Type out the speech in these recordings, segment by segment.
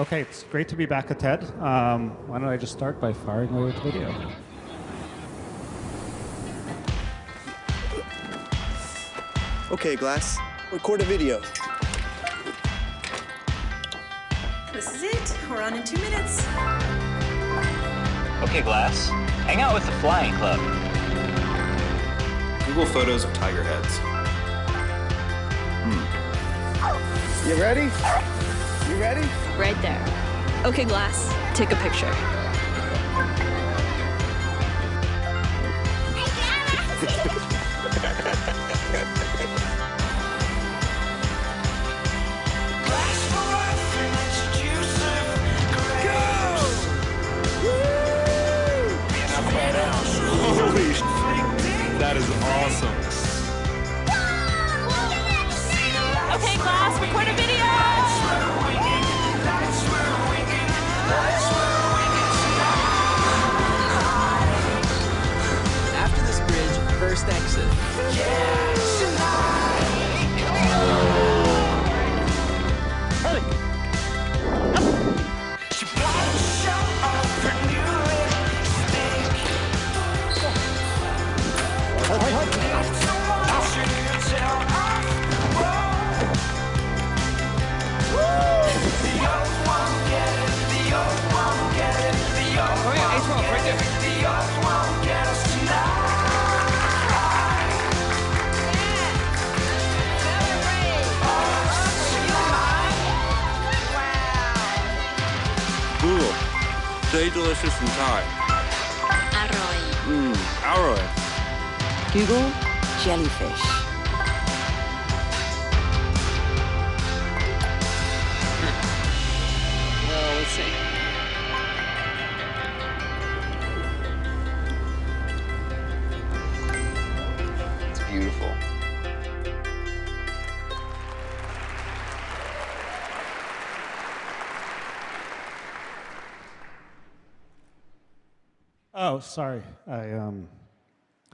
Okay, it's great to be back at TED. Why don't I just start by firing away with video? Okay, Glass, record a video. This is it. We're on in 2 minutes. Okay, Glass, hang out with the Flying Club. Google photos of tiger heads. You ready? You ready? Right there. Okay, Glass, take a picture. Holy sh**, that is awesome. Okay, Glass, record a video! After this bridge, first exit. Google, say delicious in Thai. Arroy. Arroy. Google jellyfish. Well, let's see. It's beautiful. Oh, sorry. I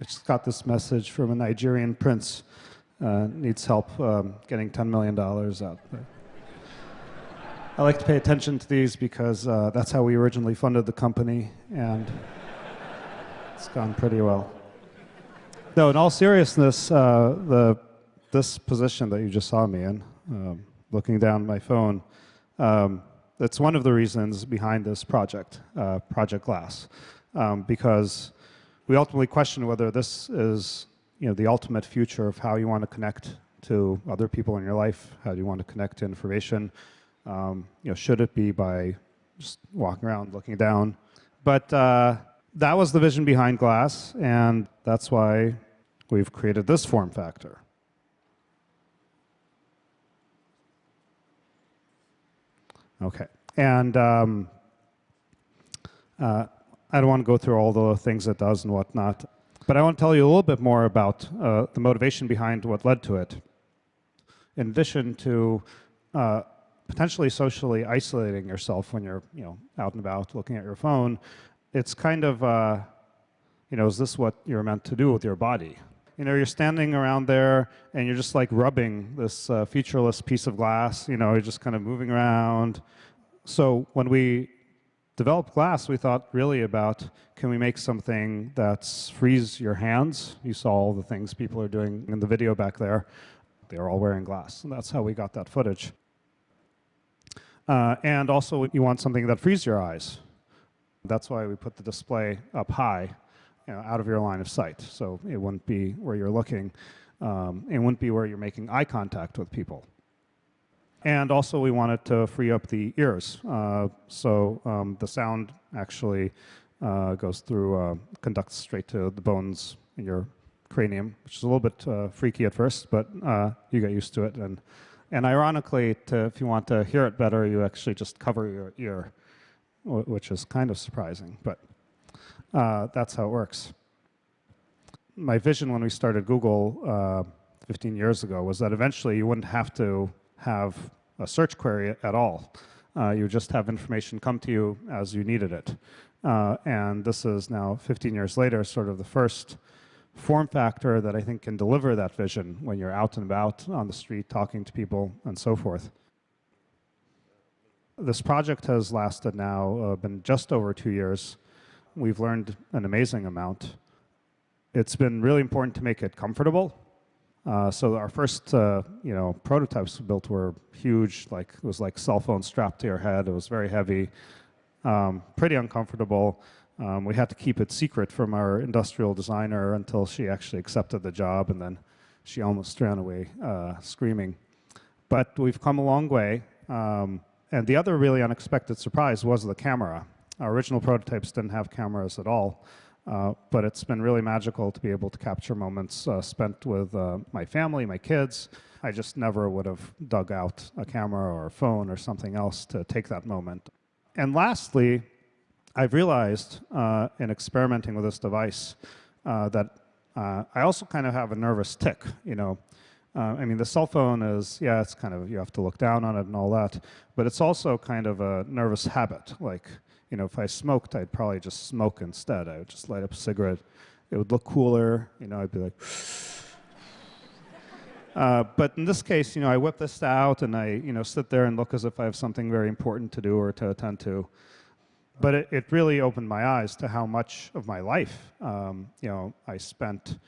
just got this message from a Nigerian prince. Needs help getting $10 million out. I like to pay attention to these because that's how we originally funded the company, and it's gone pretty well. No, in all seriousness, this position that you just saw me in, looking down my phone, that's one of the reasons behind this project, Project Glass. Because we ultimately question whether this is, the ultimate future of how you want to connect to other people in your life, how do you want to connect to information. Should it be by just walking around, looking down? But that was the vision behind Glass, and that's why we've created this form factor. Okay, and I don't want to go through all the things it does and whatnot, but I want to tell you a little bit more about the motivation behind what led to it. In addition to potentially socially isolating yourself when you're out and about looking at your phone, it's kind of, is this what you're meant to do with your body? You're standing around there and you're just like rubbing this featureless piece of glass, you're just kind of moving around. So when we developed Glass, we thought really about, can we make something that frees your hands? You saw all the things people are doing in the video back there. They are all wearing glass, and that's how we got that footage. And also, you want something that frees your eyes. That's why we put the display up high, out of your line of sight. So it wouldn't be where you're looking. It wouldn't be where you're making eye contact with people. And also, we wanted to free up the ears. So the sound actually goes through, conducts straight to the bones in your cranium, which is a little bit freaky at first, but you get used to it. And ironically, if you want to hear it better, you actually just cover your ear, which is kind of surprising, but that's how it works. My vision when we started Google 15 years ago was that eventually you wouldn't have to have a search query at all. You would just have information come to you as you needed it. And this is now, 15 years later, sort of the first form factor that I think can deliver that vision when you're out and about on the street talking to people and so forth. This project has lasted now, been just over 2 years. We've learned an amazing amount. It's been really important to make it comfortable. So our first, prototypes we built were huge. Like it was like cell phone strapped to your head. It was very heavy, pretty uncomfortable. We had to keep it secret from our industrial designer until she actually accepted the job, and then she almost ran away screaming. But we've come a long way. And the other really unexpected surprise was the camera. Our original prototypes didn't have cameras at all. But it's been really magical to be able to capture moments spent with my family, my kids. I just never would have dug out a camera or a phone or something else to take that moment. And lastly, I've realized in experimenting with this device that I also kind of have a nervous tic. I mean, the cell phone is, yeah, it's kind of, you have to look down on it and all that, but it's also kind of a nervous habit. Like, if I smoked, I'd probably just smoke instead. I would just light up a cigarette. It would look cooler. I'd be like, but in this case, I whip this out and I, sit there and look as if I have something very important to do or to attend to. But it really opened my eyes to how much of my life, I spent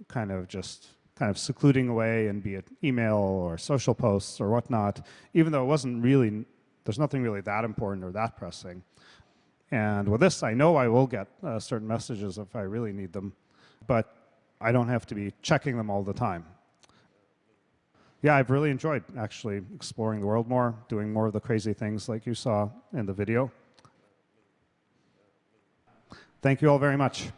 kind of secluding away, and be it email or social posts or whatnot, even though it wasn't really, there's nothing really that important or that pressing. And with this, I know I will get certain messages if I really need them, but I don't have to be checking them all the time. Yeah, I've really enjoyed actually exploring the world more, doing more of the crazy things like you saw in the video. Thank you all very much.